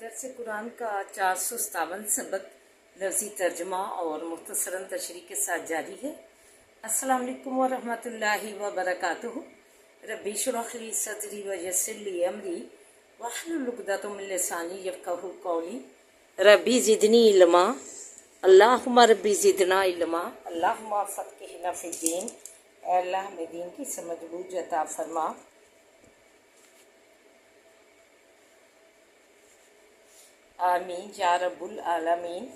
درس قرآن کا 457 سبق لفظی ترجمہ اور مختصراً تشریح کے ساتھ جاری ہے۔ السلام علیکم ورحمۃ اللہ وبرکاتہ۔ ربی اشرح لی صدری ویسر لی امری واحلل عقدۃ من لسانی یفقہوا قولی۔ ربی زدنی علما، اللہم ربی زدنا علما، اللہم فقہنا فی الدین۔ اے اللہ ہمیں دین کی سمجھ بوجھ عطا فرما۔ آمین یا رب العالمین۔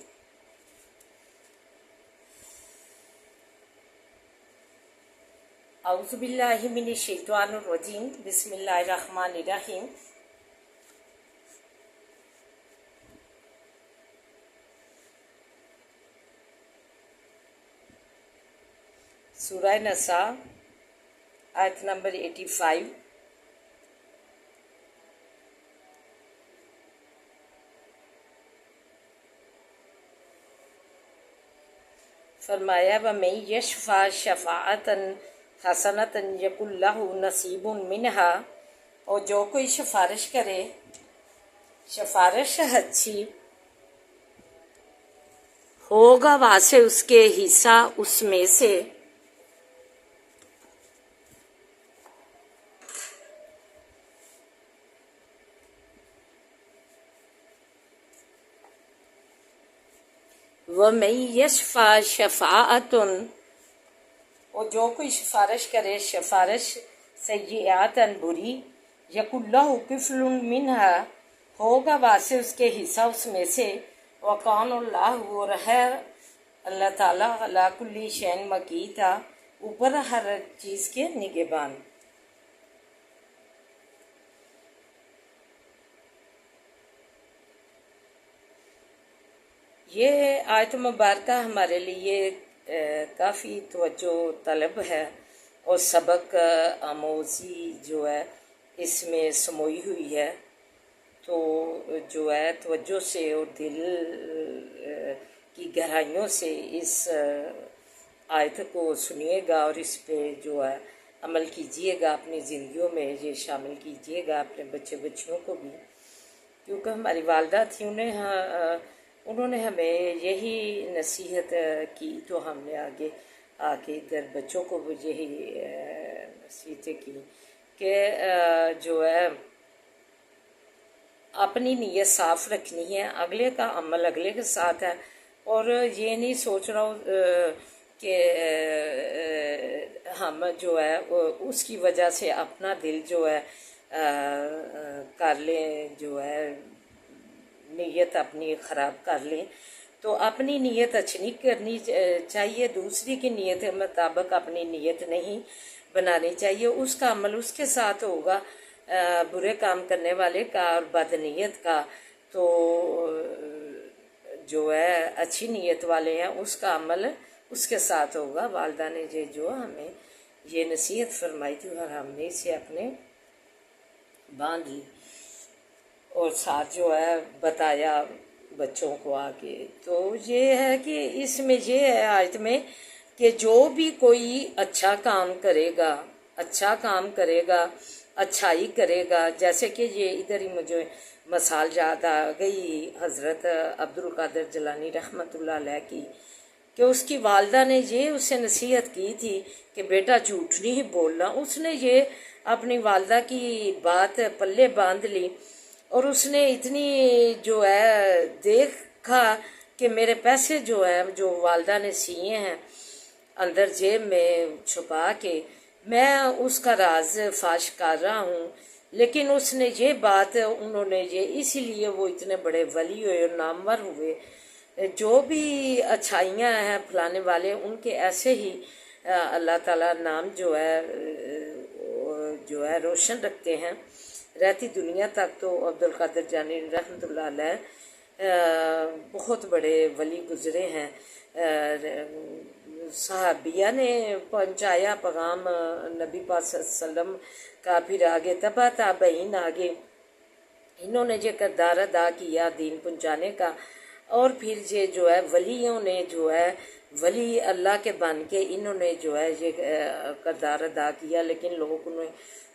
اعوذ باللہ من الشیطان الرجیم، بسم اللہ الرحمن الرحیم۔ سورہ نساء آیت نمبر 85۔ فرمایا وَمَن یشفع شفاعۃ حسنۃ یکن لہ نصیب منہا، اور جو کوئی سفارش کرے سفارش اچھی، ہوگا واسے اس کے حصہ اس میں سے۔ وَمَن یشفع شفاعۃ، اور جو کوئی سفارش کرے سفارش سیئۃ بری، یکن لہ کفل منہا، ہوگا واسے اس کے حصہ اس میں سے۔ وکان اللہ، اور ہے اللہ تعالیٰ، علی کل شیء مقیتا، اوپر ہر چیز کے نگہبان۔ یہ آیت مبارکہ ہمارے لیے کافی توجہ طلب ہے اور سبق آموزی جو ہے اس میں سموئی ہوئی ہے، تو جو ہے توجہ سے اور دل کی گہرائیوں سے اس آیت کو سنیے گا اور اس پہ جو ہے عمل کیجیے گا، اپنی زندگیوں میں یہ شامل کیجیے گا، اپنے بچے بچیوں کو بھی، کیونکہ ہماری والدہ تھیں، انہوں نے ہمیں یہی نصیحت کی، تو ہم نے آگے ادھر بچوں کو بھی یہی نصیحتیں کی کہ جو ہے اپنی نیت صاف رکھنی ہے، اگلے کا عمل اگلے کے ساتھ ہے، اور یہ نہیں سوچنا کہ ہم جو ہے اس کی وجہ سے اپنا دل جو ہے کر لیں، جو ہے نیت اپنی خراب کر لیں۔ تو اپنی نیت اچھی نہیں کرنی چاہیے، دوسری کی نیت کے مطابق اپنی نیت نہیں بنانی چاہیے، اس کا عمل اس کے ساتھ ہوگا، برے کام کرنے والے کا اور بد نیت کا، تو جو ہے اچھی نیت والے ہیں اس کا عمل اس کے ساتھ ہوگا۔ والدہ نے جو ہمیں یہ نصیحت فرمائی تھی اور ہم نے اسے اپنے باندھ لی اور ساتھ جو ہے بتایا بچوں کو آگے۔ تو یہ ہے کہ اس میں یہ ہے آیت میں کہ جو بھی کوئی اچھا کام کرے گا اچھائی کرے گا، جیسے کہ یہ ادھر ہی مجھے مثال یاد آ گئی حضرت عبد القادر جیلانی رحمۃ اللہ علیہ کی، کہ اس کی والدہ نے یہ اسے نصیحت کی تھی کہ بیٹا جھوٹ نہیں بولنا، اس نے یہ اپنی والدہ کی بات پلے باندھ لی، اور اس نے اتنی جو ہے دیکھا کہ میرے پیسے جو ہیں جو والدہ نے سیے ہیں اندر جیب میں چھپا کے، میں اس کا راز فاش کر رہا ہوں، لیکن اس نے یہ بات انہوں نے یہ اسی لیے وہ اتنے بڑے ولی ہوئے اور نامور ہوئے، جو بھی اچھائیاں ہیں پھلانے والے ان کے ایسے ہی اللہ تعالیٰ نام جو ہے روشن رکھتے ہیں رہتی دنیا تک۔ تو عبد القادر جیلانی رحمۃ اللہ علیہ بہت بڑے ولی گزرے ہیں، صحابیہ نے پہنچایا پیغام نبی پاک صلی اللہ علیہ وسلم کا، پھر آگے تبع تابعین آگے انہوں نے یہ کردار ادا کیا دین پہنچانے کا، اور پھر یہ جو ہے ولیوں نے جو ہے ولی اللہ کے بن کے انہوں نے جو ہے یہ کردار ادا کیا، لیکن لوگوں نے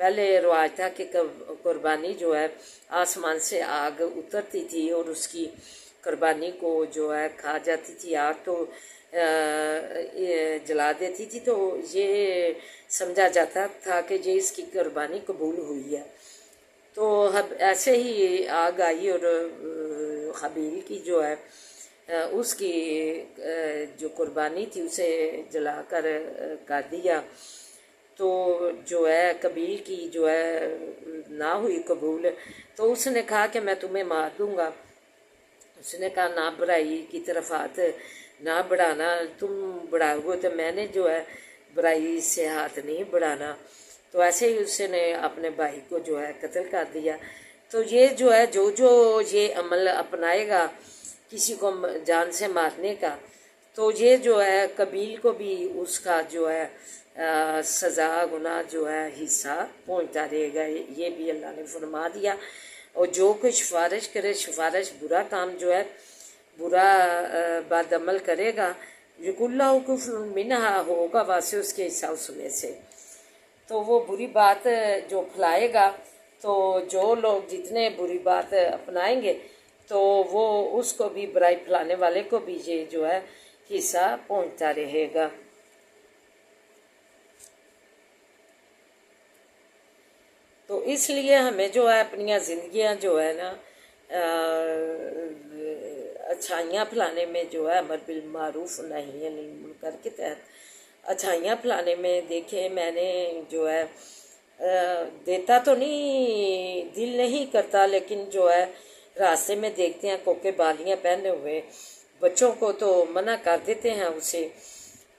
پہلے رواج تھا کہ قربانی جو ہے آسمان سے آگ اترتی تھی اور اس کی قربانی کو جو ہے کھا جاتی تھی آگ، تو جلا دیتی تھی، تو یہ سمجھا جاتا تھا کہ یہ اس کی قربانی قبول ہوئی ہے۔ تو ایسے ہی آگ آئی اور حابیل کی جو ہے اس کی جو قربانی تھی اسے جلا کر دیا، تو جو ہے قابیل کی جو ہے نہ ہوئی قبول، تو اس نے کہا کہ میں تمہیں مار دوں گا۔ اس نے کہا نہ برائی کی طرف ہاتھ نہ بڑھانا، تم بڑھاؤ گے تو میں نے جو ہے برائی سے ہاتھ نہیں بڑھانا۔ تو ایسے ہی اس نے اپنے بھائی کو جو ہے قتل کر دیا۔ تو یہ جو ہے جو یہ عمل اپنائے گا کسی کو جان سے مارنے کا، تو یہ جو ہے قابیل کو بھی اس کا جو ہے سزا گناہ جو ہے حصہ پہنچتا رہے گا، یہ بھی اللہ نے فرما دیا۔ اور جو کوئی سفارش کرے، سفارش برا کام جو ہے برا بد عمل کرے گا، یقول اللہ کفر منہا ہوگا واسے اس کے حصہ اس میں سے، تو وہ بری بات جو پھیلائے گا، تو جو لوگ جتنے بری بات اپنائیں گے تو وہ اس کو بھی، برائی پھیلانے والے کو بھی یہ جو ہے حصہ پہنچتا رہے گا۔ تو اس لیے ہمیں جو ہے اپنی زندگیاں جو ہے نا اچھائیاں پھیلانے میں جو ہے امر بالمعروف نہی عن المنکر کے تحت اچھائیاں پھیلانے میں، دیکھیں میں نے جو ہے دیتا تو نہیں، دل نہیں کرتا، لیکن جو ہے راستے میں دیکھتے ہیں کوکے بالیاں پہنے ہوئے بچوں کو، تو منع کر دیتے ہیں اسے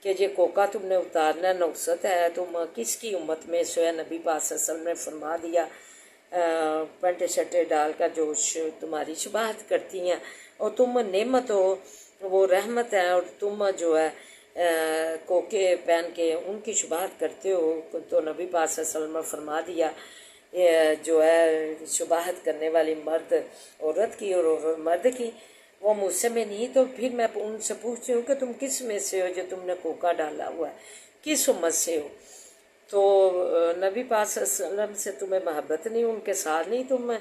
کہ یہ کوکا تم نے اتارنا نوست ہے، تم کس کی امت میں سو ہے۔ نبی پاک صلی اللہ علیہ وسلم نے فرما دیا پنٹے شٹے ڈال کر جوش تمہاری شباہت کرتی ہیں، اور تم نعمت ہو، وہ رحمت ہے، اور تم جو ہے کوکے پہن کے ان کی شباہت کرتے ہو، تو نبی پاک صلی اللہ علیہ وسلم نے فرما دیا جو ہے شباہت کرنے والی مرد عورت کی اور مرد کی وہ مجھ سے میں نہیں، تو پھر میں ان سے پوچھتی ہوں کہ تم کس میں سے ہو جو تم نے کوکا ڈالا ہوا ہے، کس امت سے ہو؟ تو نبی پاک صلی اللہ علیہ وسلم سے تمہیں محبت نہیں، ان کے ساتھ نہیں تم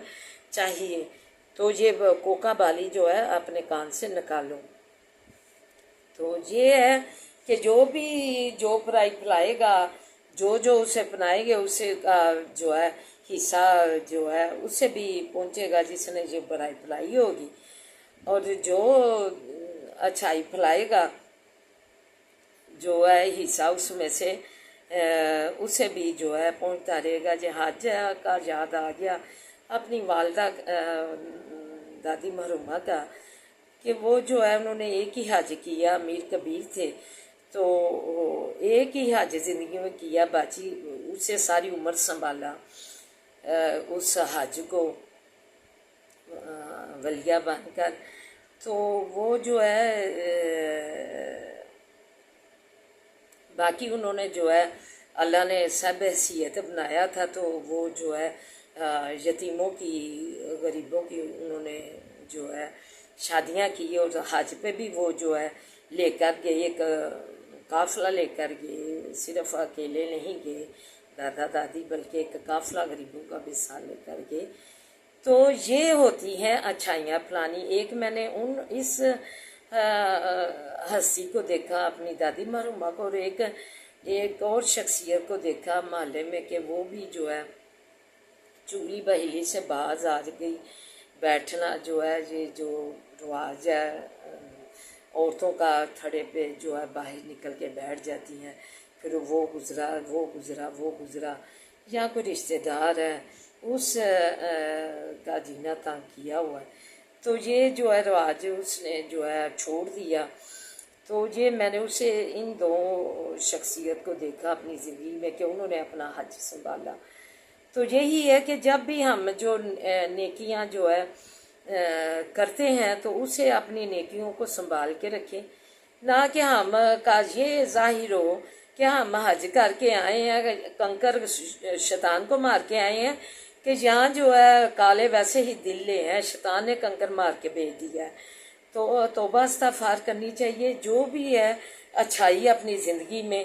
چاہیے، تو یہ کوکا بالی جو ہے اپنے کان سے نکالو۔ تو یہ ہے کہ جو برائی پھیلائے گا، جو اسے اپنائے گے، اسے کا جو ہے حصہ جو ہے اسے بھی پہنچے گا جس نے یہ برائی پھیلائی ہوگی، اور جو اچھائی پھیلائے گا جو ہے حصہ اس میں سے اسے بھی جو ہے پہنچتا رہے گا۔ جو حج کا یاد آ گیا اپنی والدہ دادی مرحومہ کا، کہ وہ جو ہے انہوں نے ایک ہی حج کیا، امیر کبیر تھے، تو ایک ہی حج زندگی میں کیا، باقی اس سے ساری عمر سنبھالا اس حج کو ولیہ بن کر، تو وہ جو ہے باقی انہوں نے جو ہے اللہ نے سب حیثیت بنایا تھا، تو وہ جو ہے یتیموں کی، غریبوں کی انہوں نے جو ہے شادیاں کی، اور حج پہ بھی وہ جو ہے لے کر گئے، ایک قافلہ لے کر گئے، صرف اکیلے نہیں گئے دادا دادی، بلکہ ایک قافلہ غریبوں کا بھی ساتھ لے کر گئے۔ تو یہ ہوتی ہیں اچھائیاں پھیلانی۔ ایک میں نے اس ہستی کو دیکھا اپنی دادی مرحومہ کو، اور ایک اور شخصیت کو دیکھا محلے میں کہ وہ بھی جو ہے چگلی بہلی سے باز آ گئی، بیٹھنا جو ہے یہ جو رواج ہے عورتوں کا، تھڑے پہ جو ہے باہر نکل کے بیٹھ جاتی ہیں، پھر وہ گزرا یا کوئی رشتہ دار ہے اس کا جینا تنگ کیا ہوا ہے، تو یہ جو ہے رواج اس نے جو ہے چھوڑ دیا۔ تو یہ میں نے اسے ان دو شخصیت کو دیکھا اپنی زندگی میں کہ انہوں نے اپنا حج سنبھالا۔ تو یہی ہے کہ جب بھی ہم جو نیکیاں جو ہے کرتے ہیں تو اسے اپنی نیکیوں کو سنبھال کے رکھیں، نہ کہ ہم کا یہ ظاہر ہو کہ ہم حج کر کے آئے ہیں، کنکر شیطان کو مار کے آئے ہیں، کہ یہاں جو ہے کالے ویسے ہی دلے ہیں، شیطان نے کنکر مار کے بھیج دیا ہے۔ تو توبہ استغفار کرنی چاہیے، جو بھی ہے اچھائی اپنی زندگی میں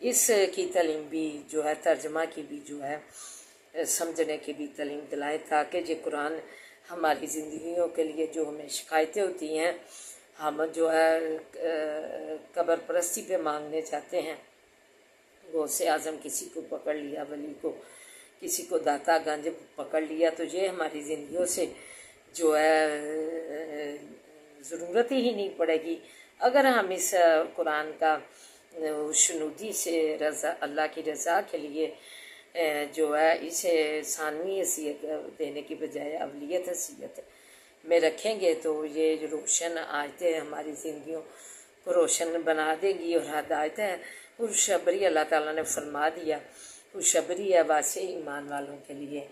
اس کی تعلیم بھی جو ہے ترجمہ کی بھی جو ہے سمجھنے کی بھی تعلیم دلائیں، تاکہ یہ قرآن ہماری زندگیوں کے لیے جو ہمیں شکایتیں ہوتی ہیں، ہم جو ہے قبر پرستی پہ مانگنے جاتے ہیں، غوث اعظم کسی کو پکڑ لیا، ولی کو کسی کو داتا گنج پکڑ لیا، تو یہ ہماری زندگیوں سے جو ہے ضرورت ہی نہیں پڑے گی اگر ہم اس قرآن کا شنودی سے رضا اللہ کی رضا کے لیے جو ہے اسے ثانوی حیثیت دینے کی بجائے اولیت حیثیت میں رکھیں گے، تو یہ روشن آیتیں ہماری زندگیوں کو روشن بنا دیں گی۔ اور ہدایت ہے خوشخبری اللہ تعالیٰ نے فرما دیا، خوشخبری ہے واسع ایمان والوں کے لیے۔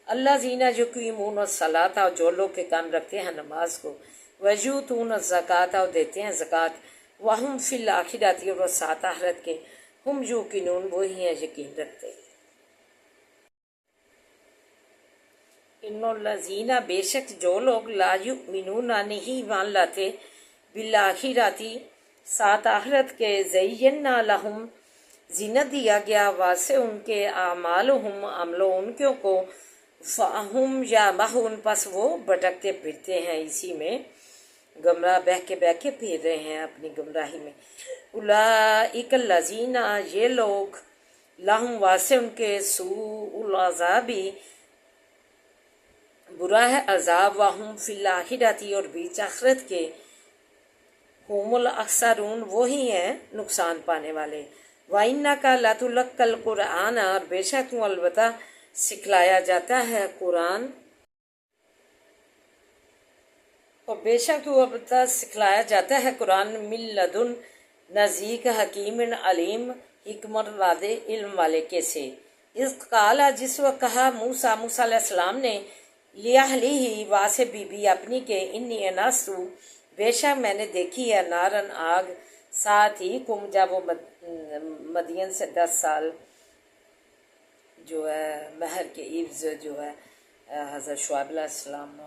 اللہ زینہ جو یقیمون الصلاۃ، اور جو لوگ کے کام رکھتے ہیں نماز کو، ویؤتون الزکوٰۃ، اور دیتے ہیں زکوٰۃ، وہم فی الآخرۃ، اور وہ ساتھ آخرت کے، ہم یوقنون، وہی ہیں یقین رکھتے۔ ان الذین، بے شک جو لوگ، لا یؤمنون، نہیں ایمان لاتے، بالآخرۃ، ساتھ آخرت کے، زینا لہم، زینت دیا گیا، واسع ان کے، اعمالہم، عملوں ان کے کو، فہم یامہون، پس وہ بھٹکتے پھرتے ہیں اسی میں، گمراہ بہ کے پھر رہے ہیں اپنی گمراہی میں۔ اولئک الذین، یہ لوگ، لہم، واسع ان کے، سوء العذاب، برا ہے عذاب، وہم فی الآخرۃ، اور بیچ آخرت کے، ہم الاخسرون، وہی ہیں نقصان پانے والے۔ وَإِنَّكَ لَتُلَقَّى الْقُرْآنَ، اور بے شک تو البتہ سکھلایا جاتا ہے قرآن، اور بے شک تو البتہ سکھلایا جاتا ہے قرآن، من لدن، نزدیک، حکیم علیم، حکمت واضح علم والے کے سے۔ اذ قال، جس وقت کہا موسیٰ علیہ السلام نے، لِأَهْلِهِ، واسے بی بی اپنی کے، انی انستُ، بے شک میں نے دیکھی ہے، نارن، آگ، ساتھ ہی کم، جب وہ مدین سے 10 سال جو ہے مہر کے عوض جو ہے حضرت شعیب علیہ السلام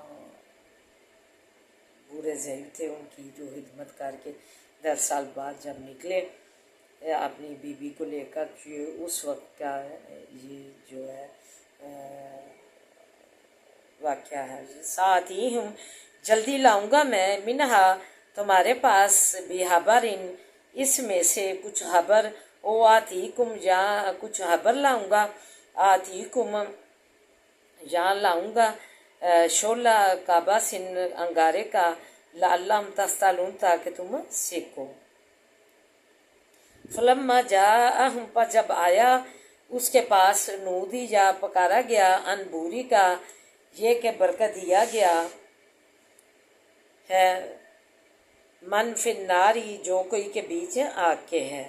بورے ضعیف تھے، ان کی جو خدمت کر کے 10 سال بعد جب نکلے اپنی بیوی کو لے کر، اس وقت کا یہ جو ہے واقعہ ہے۔ ساتھ ہی ہوں، جلدی لاؤں گا میں، منہا، تمہارے پاس، بِخَبَرٍ، اس میں سے کچھ خبر، او آتی کم، جہاں کچھ خبر لاؤں گا، آتی کم، جہاں لاؤں گا، شعلہ کعبہ سن، انگارے کا، لعلہم تسألون، تاکہ تم سیکھو۔ فلما جاءہم، پر جب آیا اس کے پاس، نودی، یا پکارا گیا، ان بوری کا، یہ کہ برکت دیا گیا ہے، من فی الناری، جو کوئی کے بیچ آگ کے ہے،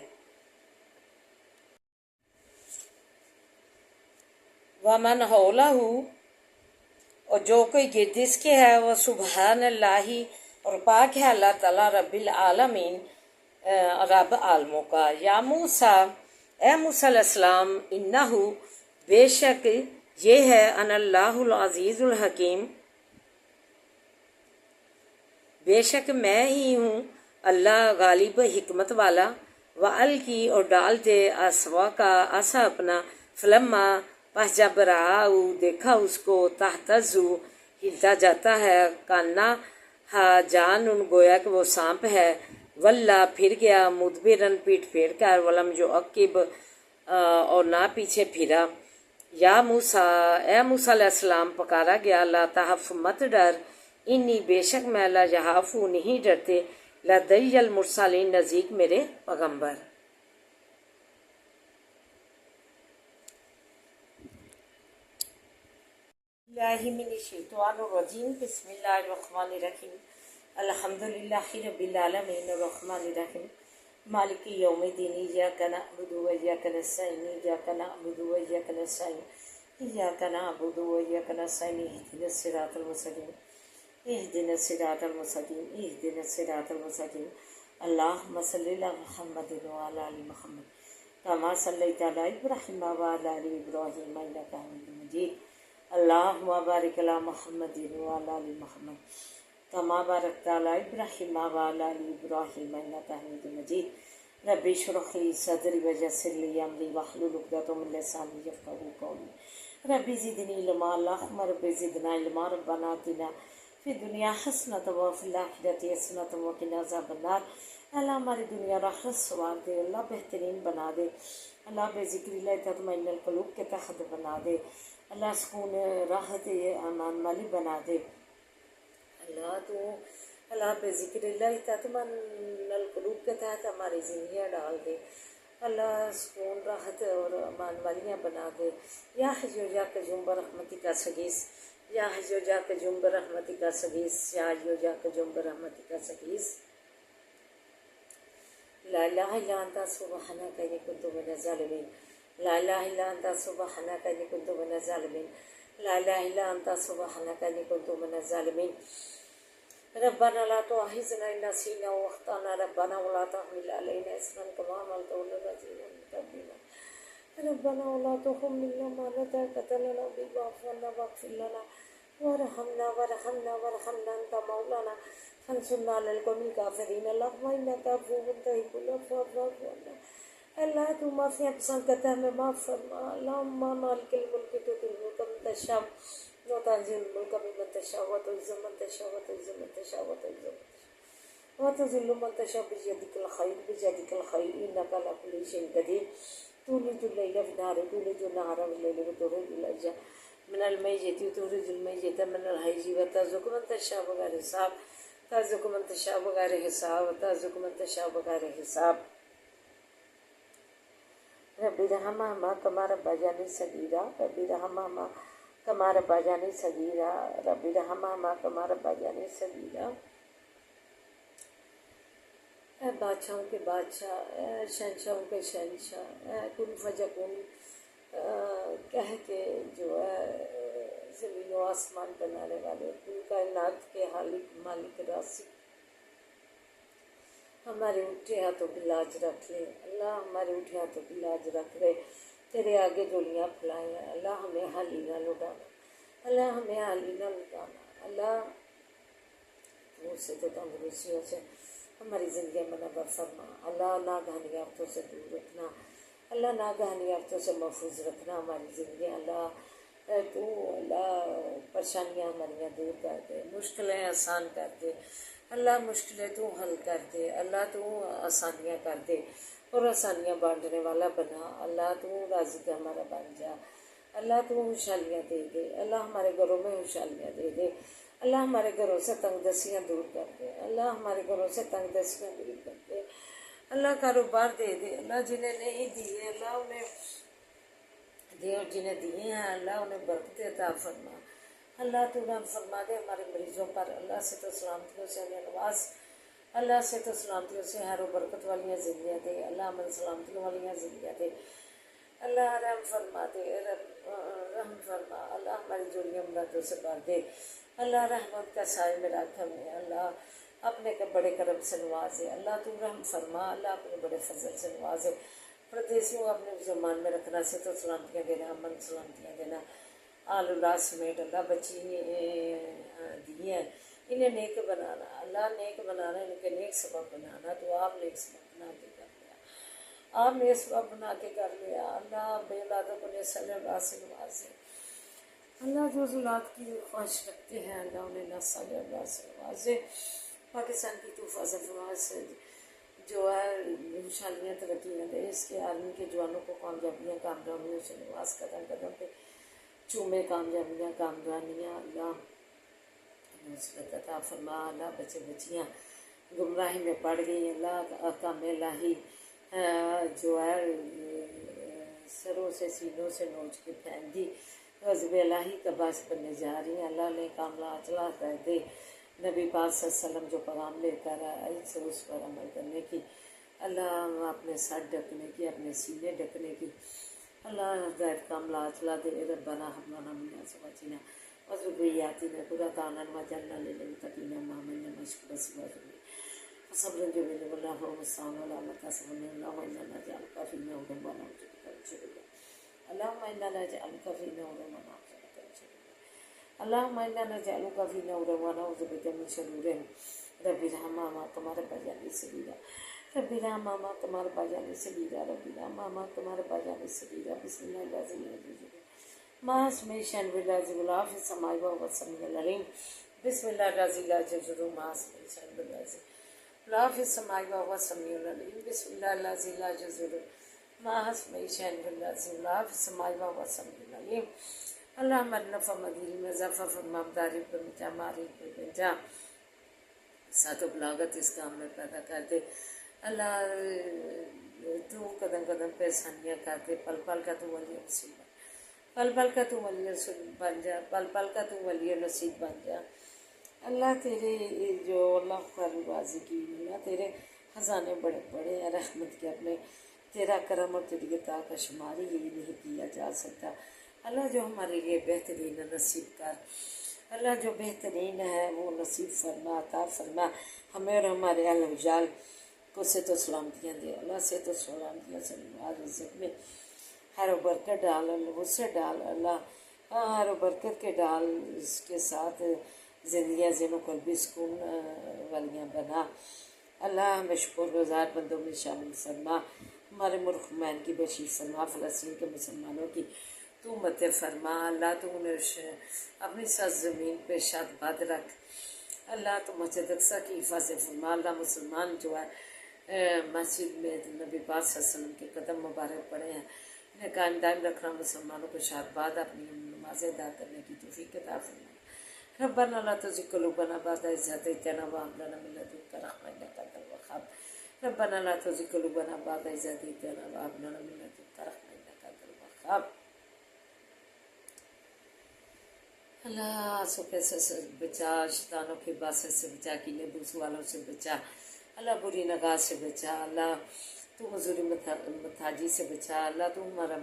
ومن حولہ، اور جو کوئی گرد اس کے ہے، وہ سبحان اللہ، اور پاک ہے اللہ تعالیٰ، رب العالمین، رب عالموں کا۔ یا موسیٰ، اے موسیٰ علیہ السلام، انہو، بے شک یہ ہے، انا اللہ العزیز الحکیم، بے شک میں ہی ہوں اللہ غالب حکمت والا، وَأَلْقِ، اور ڈال دے، عصا کا، عصا اپنا، فلما، پس جب رہا دیکھا اس کو، تہتز، ہلتا جاتا ہے، کانا جان، گویا کہ وہ سانپ ہے، ولا، پھر گیا، مدبرن، پیٹ پھیر کر، ولم یعقب، اور نہ پیچھے پھرا۔ یا موسیٰ، اے موسیٰ علیہ السلام، پکارا گیا، لا تخف، مت ڈر، انی، بے شک میں، لا یخاف، نہیں ڈرتے، لدی المرسلین، نزدیک میرے پیغمبر۔ اللہ من الشیطان الرجیم، بسم اللہ الرحمن الرحیم، الحمدللہ رب العالمین، الرحمن الرحیم، مالک یوم الدین، ایاک نعبد و ایاک نستعین، ایاک نعبد و ایاک نستعین، ایاک نعبد و ایاک نستعین، اهدنا الصراط المستقیم، اهدنا الصراط المستقیم، اهدنا الصراط المستقیم، اللہم صلی علی محمد وعلی آل محمد، کما صلیت علی ابراہیم وعلی آل ابراہیم، انک حمید مجید، اللہم بارک علی محمد وعلی آل محمد، کما بارکت علی ابراہیم وعلی آل ابراہیم، انک حمید مجید، رب اشرح لي صدري ويسر لي امري واحلل عقدة من لساني يفقهوا قولي رب زدني علما اللهم رب زدنا علما ربنا آتنا في الدنيا حسنة وفي الآخرة حسنة وقنا عذاب النار اللہ ہماری دنیا راحت سوار دے، اللہ بہترین بنا دے، اللہ بے ذکر اللہ تطمئن القلوب کے تحت بنا دے، اللہ سکون راحت امان مالی بنا دے، اللہ بے ذکر اللہ تطمئن القلوب کے تحت ہماری زندگیاں ڈال دے، اللہ سکون راحت اور امان والیاں بنا دے، یا حی یا قیوم برحمتک استغیث، یا حی یا قیوم برحمتک استغیث، یا حی یا قیوم برحمتک استغیث، لا الہ الا انت سبحانک انی کنت من الظالمین، لا الہ الا انت سبحانک انی کنت من الظالمین، لا الہ الا انت سبحانک انی کنت من الظالمین، ربنا لا تؤاخذنا ان نسینا واخطانا، ربنا ولا تحمل علینا اصرا کما حملته على الذین من قبلنا، ربنا ولا تحملنا ما لا طاقة لنا به واعف عنا واغفر لنا وارحمنا انت مولانا فانصرنا على القوم الكافرین، اللهم انک عفو تحب العفو فاعف عنا، اللہ تو معافیاں پسند کرتا ہے ہمیں معاف فرما، اللہم مالک الملک تؤتی الملک من تشاء وتنزع الملک ممن تشاء وتعز من تشاء وتعز من تشاء وتذل من تشاء بيدك الخير انك على كل شيء قدير، تولج الليل في النهار تولج النهار في الليل وتخرج الحي من الميت وتخرج الميت من الحي وترزق من تشاء بغير حساب، ترزق من تشاء بغیر حساب، ترزق من تشاء بغیر حساب، رب ارحمہما کما ربیانی صغیرا، رب ارحمہما کما ربیانی صغیرا، رب ارحمہما کما ربیانی صغیرا، اے بادشاہوں کے بادشاہ، اے شہنشاہوں کے شہنشاہ، اے کن فیکون کہہ کے جو ہے زمین و آسمان بنانے والے، کل کائنات کے خالق مالک رازق، ہمارے اٹھے ہاتھوں کی لاج رکھ لے اللہ، ہمارے اٹھے ہاتھوں کی لاج رکھ لے، تیرے آگے ڈولیاں پھیلائیں اللہ، ہمیں حالی نہ لٹانا، اللہ ہمیں حالی نہ لٹانا، اللہ منہ سے تو تندرستیوں سے ہماری زندگی منور فرما، اللہ ناگہانی آفتوں سے دور رکھنا، اللہ ناگہانی آفتوں سے محفوظ رکھنا ہماری زندگی، اللہ تو اللہ پریشانیاں ہماری دور کر دے، مشکلیں آسان کر دے اللہ، مشکلیں تو حل کر دے اللہ، تو آسانیاں کر دے اور آسانیاں بانٹنے والا بنا اللہ، تو رازق ہمارا بن جا اللہ، تو خوشحالیاں دے دے اللہ، ہمارے گھروں میں خوشحالیاں دے دے اللہ، ہمارے گھروں سے تنگ دستیاں دور کر دے اللہ، ہمارے گھروں سے تنگ دستیاں دور کر دے اللہ، کاروبار دے دے اللہ، جنہیں نہیں دیے اللہ انہیں دے، اور جنہیں دیے ہیں اللہ انہیں برکت عطا فرما اللہ، تو رحم فرما دے ہمارے مریضوں پر اللہ، سے تو سلامتیوں سے ہمیں نواز اللہ، سے تو سلامتیوں سے ہر و برکت والیاں زندگیاں دے اللہ، امن سلامتیوں والیاں زندگیاں دے اللہ، رحم فرما دے رحم فرما اللہ، ہماری جوڑیاں مرادوں سے بھر دے اللہ، رحمت کا سائے میں رکھ ہمیں اللہ، اپنے کے بڑے کرم سے نوازے اللہ، تو رحم فرما اللہ، اپنے بڑے فضل سے نوازے، پردیسیوں اپنے زمان میں رکھنا، سے تو سلامتیاں دینا، امن سلامتیاں دینا، آل اللہ سمیت اللہ، بچی دی ہیں انہیں نیک بنانا اللہ، نیک بنانا ان کے نیک سبب بنانا، تو آپ نیک سبب بنا کے کر لیا، آپ نیک سبب بنا کے کر لیا اللہ، بے اولادوں کو نسل اللہ سے نوازے اللہ، جو اولاد کی خواہش رکھتے ہیں اللہ انہیں نسل اللہ سے نوازے، پاکستان کی تو فضل فرما سے جو ہے خوشحالیاں ترقیاں دے، اس کے آرمی کے جوانوں کو کامیابیاں کامیابیوں سے نواز، قدم قدم پہ چومے کامیابیاں کامیابیاں اللہ، نصرت عطا فرما اللہ، بچے بچیاں گمراہی میں پڑ گئی اللہ، احکام الہی جو ہے سروں سے سینوں سے نوچ کے پھینک دی، غضب الہی کا باعث بننے جا رہی ہیں اللہ، نے کاملہ اچلا کر دے نبی پاک صلی اللہ علیہ وسلم جو پیغام لے کر آئے سے اس پر عمل کرنے کی اللہ، اپنے سر ڈھکنے کی، اپنے سینے ڈھکنے کی اللہ، ہدایت کاملہ اچلا دے ربنا هب لنا من ازواجنا وذرياتنا قرة اعين واجعلنا للمتقين اماما مشكور سبحانه فصبر جميل والله هو المستعان ولا متصبر اللهم انا نجعلك في نور ونعوذ بك من شر اللهم انا نجعلك في نور ونعوذ بك من شر اللهم انا نجعلك في نور ونعوذ بك من شرورهم رب ارحمهما كما ربياني صغيرا ربی لا ماما تمہارے باجان سلیرا ربی لا ماما تمہارے باجان سلیرا بسم اللہ العظیم ماس میں شان باللہ غلاف سمائی و وسمی العلیم بسم اللہ العظیم لا جزر ماس میں شان باللہ غلاف سمائی و وسمی العلیم بسم اللہ العظیم لا جزر ماس میں شان باللہ غلاف سمائی و وسمی العلیم اللہم النفع مدیر مضافہ فرمابداری پر مجا ماری پر بجا ساتھ و بلاغت اس کام میں پیدا کر دے اللہ تو قدم قدم پہ ثانیہ کر دے پل پل کا تو ولی نصیب پل پل کا تو ولی نصیب بن جا پل پل کا تو ولی نصیب بن جا اللہ تیرے جو اللہ خیر بازی کی اللہ تیرے خزانے بڑے بڑے ہیں رحمت کے اپنے تیرا کرم اور تیری عطا کا شماری ہی نہیں کیا جا سکتا اللہ جو ہمارے لیے بہترین نصیب کر اللہ جو بہترین ہے وہ نصیب فرما عطا فرما ہمیں اور ہمارے اہل و جال کو سے تو سلامتیاں دے اللہ سے تو سلامتیاں سے رزق میں ہر و برکت ڈال اللہ اس سے ڈال اللہ ہر و برکت کے ڈال اس کے ساتھ زندگیاں ذہن و قلبی سکون والیاں بنا اللہ ہمیں شکر گزار بندوں میں شامل فرما ہمارے ملک مین کی بشیر فرما فلسطین کے مسلمانوں کی تو مت فرما اللہ تو انہیں اپنی سرزمین پہ شاد باد رکھ اللہ تو مسجد اقصیٰ کی حفاظت فرما اللہ مسلمان جو ہے مسجد میں نبی پاک صلی اللہ علیہ وسلم کے قدم مبارک پڑے ہیں انہیں قائم دائم رکھنا مسلمانوں کو شاد باد اپنی نمازیں ادا کرنے کی توفیق عطا فرما ربنا لا تزغ قلوبنا بعد إذ هديتنا وهب لنا من لدنك رحمة إنك أنت الوهاب ربنا لا تزغ قلوبنا بعد إذ هديتنا وهب لنا من لدنك رحمة إنك أنت الوهاب اللہ آنسوں کے سے بچا شیطانوں کے باسے سے بچا کینے بوس والوں سے بچا اللہ بری نگاہ سے بچا اللہ تو حضور متھاجی سے بچا اللہ تو ہمارا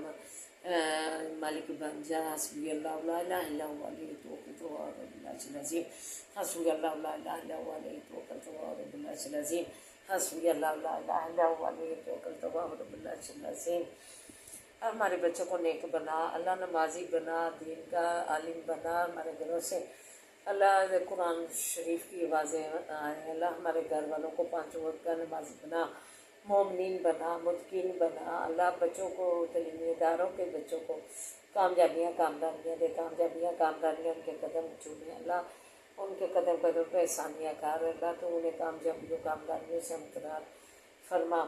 مالک بن جا حسبی اللہ لا الہ الا هو علیہ توکلت وهو رب العرش العظیم حسبی اللہ لا الہ الا هو علیہ توکلت وهو رب العرش العظیم حسبی اللہ لا الہ الا هو علیہ توکلت وهو رب العرش العظیم ہمارے بچوں کو نیک بنا اللہ نمازی بنا دین کا عالم بنا ہمارے گھروں سے اللہ قرآن شریف کی آوازیں آئیں اللہ ہمارے گھر والوں کو پانچوں وقت کا نمازی بنا مومنین بنا متقین بنا اللہ بچوں کو تعلیمی اداروں کے بچوں کو کامیابیاں کامرانیاں دے کامیابیاں کامرانیاں ان کے قدم چومیں اللہ ان کے قدم قدم پہ احسانیاں کار اللہ تو انہیں کامیابیوں کامرانیوں سے امتناع فرما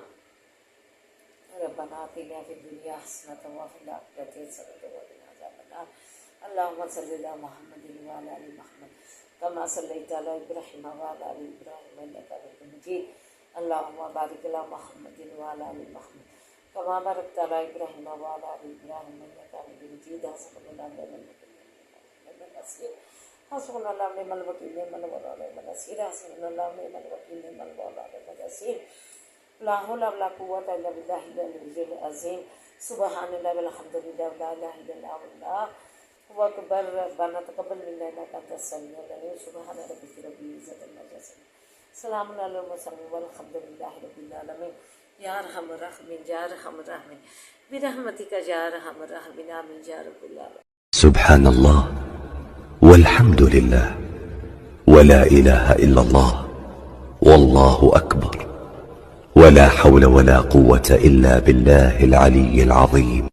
ربنا آتنا فی الدنیا حسنۃ وفی الآخرۃ حسنۃ وقنا عذاب النار اللهم صل علی محمد وعلی آل محمد کما صلیت علی ابراہیم وعلی آل ابراہیم انک حمید مجید اللهم بارک علی محمد وعلی آل محمد کما بارکت علی ابراہیم وعلی آل ابراہیم انک حمید مجید حسبنا اللہ ونعم الوکیل حسبنا اللہ ونعم الوکیل نعم المولى ونعم النصير حسبنا اللہ ونعم الوکیل نعم المولى ونعم النصير لا حول ولا قوة إلا بالله العلي العظيم سبحان الله والحمد لله ولا إله إلا الله والله أكبر ربنا تقبل منا إنك أنت السميع العليم سبحان ربك رب العزة عما يصفون سلام على المرسلين والحمد لله رب العالمين يا أرحم الراحمين يا أرحم الراحمين برحمتك يا أرحم الراحمين آمين يا رب العالمين سبحان الله والحمد لله ولا إله إلا الله والله أكبر ولا حول ولا قوة إلا بالله العلي العظيم